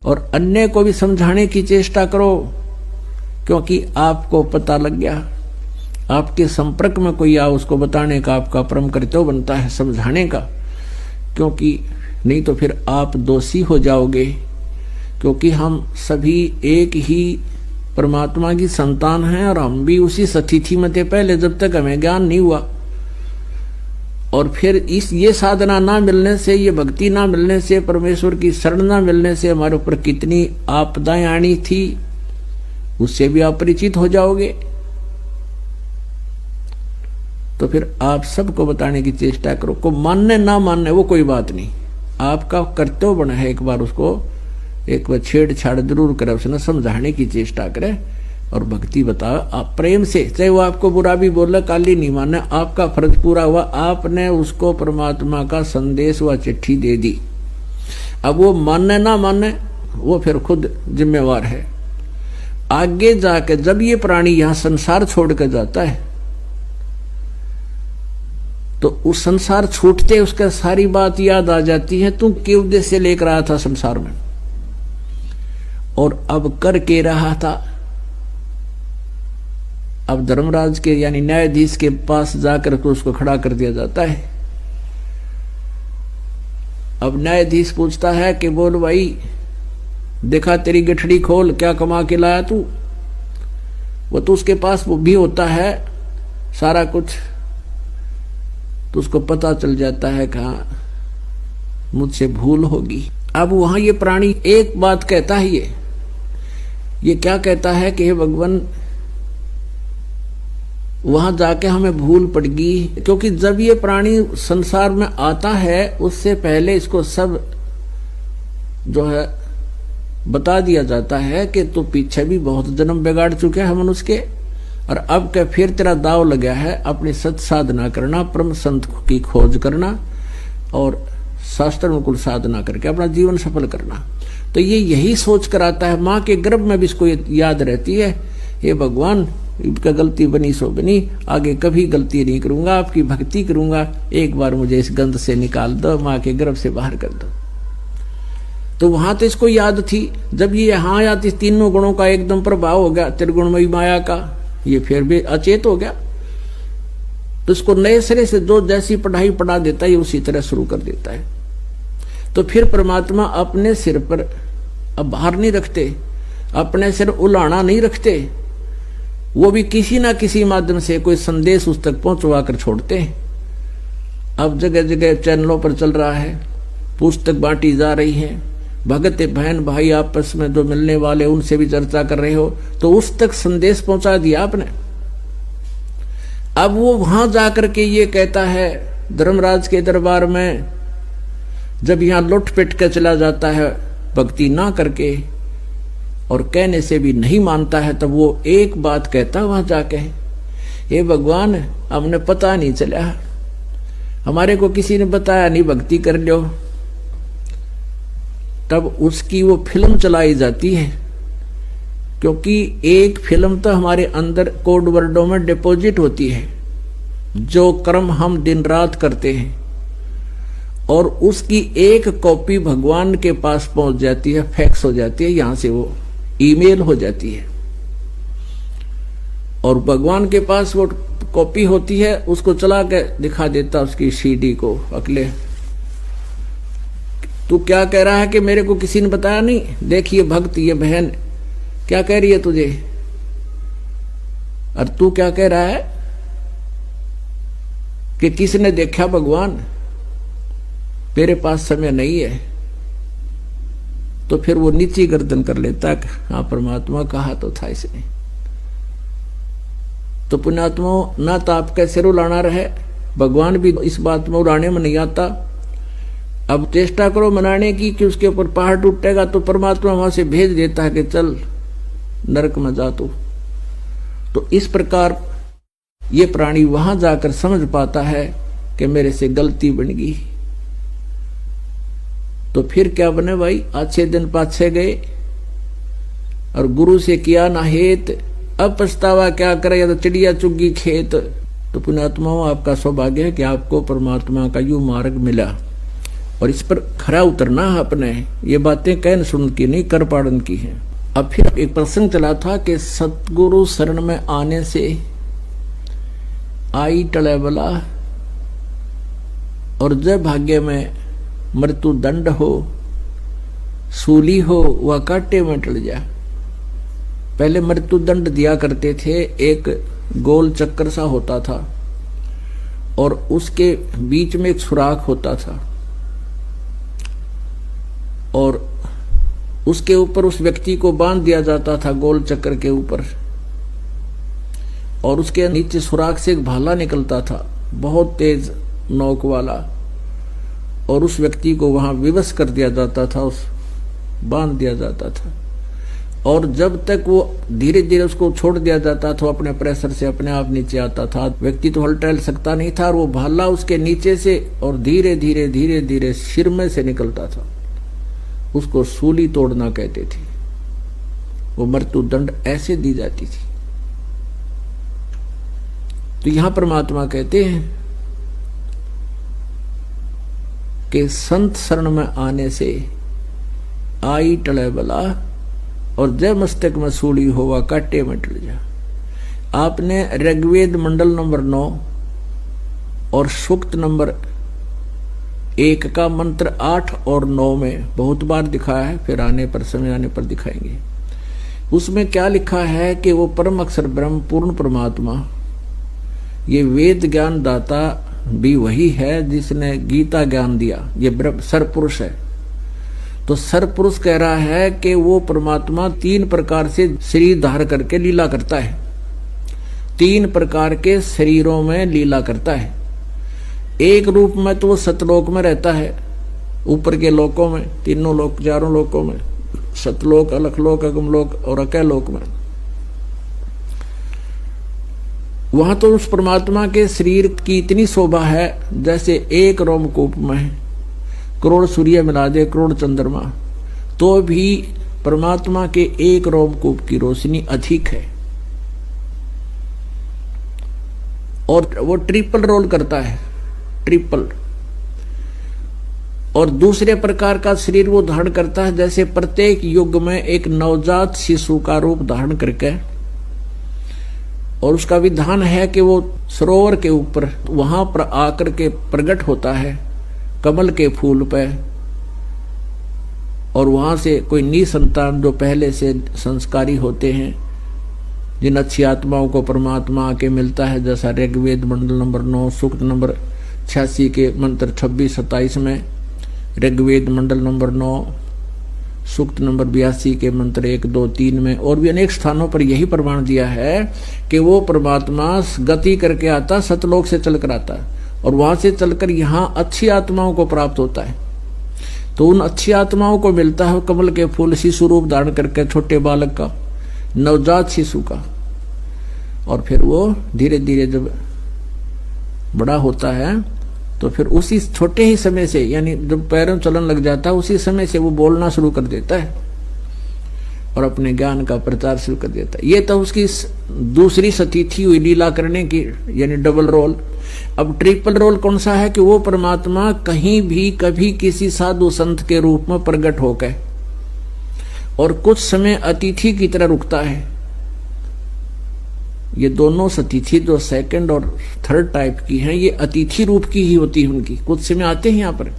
और अन्य को भी समझाने की चेष्टा करो, क्योंकि आपको पता लग गया, आपके संपर्क में कोई आ, उसको बताने का आपका परम कर्तव्य बनता है, समझाने का, क्योंकि नहीं तो फिर आप दोषी हो जाओगे। क्योंकि हम सभी एक ही परमात्मा की संतान हैं और हम भी उसी स्थिति में थे पहले, जब तक हमें ज्ञान नहीं हुआ। और फिर ये साधना ना मिलने से, ये भक्ति ना मिलने से, परमेश्वर की शरण ना मिलने से हमारे ऊपर कितनी आपदाएं आनी थी, उससे भी आप परिचित हो जाओगे। तो फिर आप सबको बताने की चेष्टा करो। को मानने ना मानने वो कोई बात नहीं, आपका कर्तव्य बना है एक बार उसको एक बार छेड़छाड़ जरूर करे, उसने समझाने की चेष्टा करे और भक्ति बताओ आप प्रेम से। चाहे वो आपको बुरा भी बोला, काली नहीं माने, आपका फर्ज पूरा हुआ, आपने उसको परमात्मा का संदेश व चिट्ठी दे दी। अब वो माने ना माने वो फिर खुद जिम्मेवार है। आगे जाके जब ये प्राणी यहां संसार छोड़ कर जाता है तो उस संसार छूटते उसका सारी बात याद आ जाती है, तू के उद्देश्य से लेकर आया था संसार में और अब कर के रहा था। अब धर्मराज के यानी न्यायाधीश के पास जाकर तो उसको खड़ा कर दिया जाता है। अब न्यायाधीश पूछता है कि बोल भाई, देखा तेरी गठड़ी खोल, क्या कमा के लाया तू। वो तो उसके पास वो भी होता है सारा कुछ, तो उसको पता चल जाता है कहा मुझसे भूल होगी। अब वहां ये प्राणी एक बात कहता है, ये क्या कहता है कि हे भगवान, वहां जाके हमें भूल पड़गी। क्योंकि जब ये प्राणी संसार में आता है उससे पहले इसको सब जो है बता दिया जाता है कि तू पीछे भी बहुत जन्म बिगाड़ चुके हैं मनुष्य के, और अब क्या फिर तेरा दाव लगा है अपनी सत साधना करना, परम संत की खोज करना और शास्त्र अनुकूल साधना करके अपना जीवन सफल करना। तो ये यही सोच कर आता है, माँ के गर्भ में भी इसको याद रहती है, हे भगवान इनका गलती बनी सो बनी, आगे कभी गलती नहीं करूंगा, आपकी भक्ति करूंगा, एक बार मुझे इस गंध से निकाल दो, माँ के गर्भ से बाहर कर दो। तो वहां तो इसको याद थी, जब ये यहाँ आया तो तीनों गुणों का एकदम प्रभाव हो गया, त्रिगुणमयी माया का, ये फिर भी अचेत हो गया। तो इसको नए सिरे से जो जैसी पढ़ाई पढ़ा देता है उसी तरह शुरू कर देता है। तो फिर परमात्मा अपने सिर पर अब भार नहीं रखते, अपने सिर उलाना नहीं रखते, वो भी किसी ना किसी माध्यम से कोई संदेश उस तक पहुंचवा कर छोड़ते हैं। अब जगह जगह चैनलों पर चल रहा है, पुस्तक बांटी जा रही है, भगत बहन भाई आपस में जो मिलने वाले उनसे भी चर्चा कर रहे हो, तो उस तक संदेश पहुंचा दिया आपने। अब वो वहां जाकर के ये कहता है धर्मराज के दरबार में, जब यहां लुट पिट के चला जाता है भक्ति ना करके और कहने से भी नहीं मानता है, तब वो एक बात कहता वहां जाके, हे भगवान हमने पता नहीं चला, हमारे को किसी ने बताया नहीं, भक्ति कर लो। तब उसकी वो फिल्म चलाई जाती है, क्योंकि एक फिल्म तो हमारे अंदर कोड वर्डों में डिपॉजिट होती है, जो कर्म हम दिन रात करते हैं, और उसकी एक कॉपी भगवान के पास पहुंच जाती है, फैक्स हो जाती है, यहां से वो ईमेल हो जाती है, और भगवान के पास वो कॉपी होती है, उसको चला के दिखा देता उसकी सीडी को, अगले तू क्या कह रहा है कि मेरे को किसी ने बताया नहीं, देखिए भक्त ये बहन क्या कह रही है तुझे, और तू क्या कह रहा है कि किसने देखा भगवान, मेरे पास समय नहीं है। तो फिर वो नीची गर्दन कर लेता है, हाँ परमात्मा कहा तो था इसने। तो पुण्यात्मा ना तो आपका सिर उलाना रहे, भगवान भी इस बात में उड़ाने में नहीं आता। अब चेष्टा करो मनाने की कि उसके ऊपर पहाड़ टूटेगा, तो परमात्मा वहां से भेज देता है कि चल नरक में जा तू। तो इस प्रकार ये प्राणी वहां जाकर समझ पाता है कि मेरे से गलती बन गई। तो फिर क्या बने भाई, अच्छे दिन पाछे गए और गुरु से किया ना हेत, अब पछतावा क्या करे, या तो चिड़िया चुग्गी खेत। तो पुण्यात्माओं आपका सौभाग्य है कि आपको परमात्मा का यूं मार्ग मिला। और इस पर खरा उतरना है अपने। ये बातें कहन सुन की नहीं, कर पाड़न की है। अब फिर एक प्रसंग चला था कि सतगुरु शरण में आने से आई टले बला, और जब भाग्य में मृत्यु दंड हो, सूली हो, वह कांटे में टल जा। पहले मृत्यु दंड दिया करते थे, एक गोल चक्कर सा होता था और उसके बीच में एक सुराख होता था, और उसके ऊपर उस व्यक्ति को बांध दिया जाता था गोल चक्कर के ऊपर, और उसके नीचे सुराख से एक भाला निकलता था बहुत तेज नोक वाला, और उस व्यक्ति को वहां विवश कर दिया जाता था, उस बांध दिया जाता था। और जब तक वो धीरे धीरे उसको छोड़ दिया जाता था, अपने प्रेशर से अपने आप नीचे आता था। व्यक्ति तो हल टहल सकता नहीं था, और वो भाला उसके नीचे से और धीरे धीरे धीरे धीरे सिर में से निकलता था। उसको सूली तोड़ना कहते थे। वो मृत्यु दंड ऐसे दी जाती थी। तो यहां परमात्मा कहते हैं कि संत शरण में आने से आई टले बला, और जय मस्तक में सूली होवा काटे में टल जा। आपने ऋग्वेद मंडल नंबर 9 और सूक्त नंबर 1 का मंत्र 8 और 9 में बहुत बार दिखाया है, फिर आने पर समय आने पर दिखाएंगे। उसमें क्या लिखा है कि वो परम अक्षर ब्रह्म पूर्ण परमात्मा, ये वेद ज्ञान दाता भी वही है जिसने गीता ज्ञान दिया। ये सरपुरुष है। तो सरपुरुष कह रहा है कि वो परमात्मा 3 प्रकार से शरीर धार करके लीला करता है, 3 प्रकार के शरीरों में लीला करता है। एक रूप में तो वो सतलोक में रहता है, ऊपर के लोकों में, तीनों लोक, 4 लोकों में, सतलोक, अलखलोक, अगमलोक और अकैलोक में। वहां तो उस परमात्मा के शरीर की इतनी शोभा है जैसे एक रोमकूप में करोड़ सूर्य मिला दे, करोड़ चंद्रमा, तो भी परमात्मा के एक रोमकूप की रोशनी अधिक है। और वो ट्रिपल रोल करता है, ट्रिपल। और दूसरे प्रकार का शरीर वो धारण करता है जैसे प्रत्येक युग में एक नवजात शिशु का रूप धारण करके, और उसका विधान है कि वो सरोवर के ऊपर वहां पर आकर के प्रकट होता है कमल के फूल पे, और वहां से कोई निसंतान जो पहले से संस्कारी होते हैं, जिन अच्छी आत्माओं को परमात्मा आके मिलता है, जैसा ऋग्वेद मंडल नंबर 9 सूक्त नंबर 86 के मंत्र 26-27 में, ऋग्वेद मंडल नंबर 9 सूक्त नंबर 82 के मंत्र 1, 2, 3 में, और भी अनेक स्थानों पर यही प्रमाण दिया है कि वो परमात्मा गति करके आता, सतलोक से चलकर आता है, और वहां से चलकर यहाँ अच्छी आत्माओं को प्राप्त होता है। तो उन अच्छी आत्माओं को मिलता है कमल के फूल शिशु रूप धारण करके, छोटे बालक का, नवजात शिशु का। और फिर वो धीरे धीरे जब बड़ा होता है तो फिर उसी छोटे ही समय से, यानी जब पैरों चलन लग जाता है उसी समय से वो बोलना शुरू कर देता है और अपने ज्ञान का प्रचार शुरू कर देता है। ये तो उसकी दूसरी सतीथि हुई लीला करने की, यानी डबल रोल। अब ट्रिपल रोल कौन सा है कि वो परमात्मा कहीं भी कभी किसी साधु संत के रूप में प्रकट होकर और कुछ समय अतिथि की तरह रुकता है। ये दोनों सतिथि जो सेकंड और थर्ड टाइप की हैं, ये अतिथि रूप की ही होती है उनकी। कुछ समय आते हैं यहाँ पर,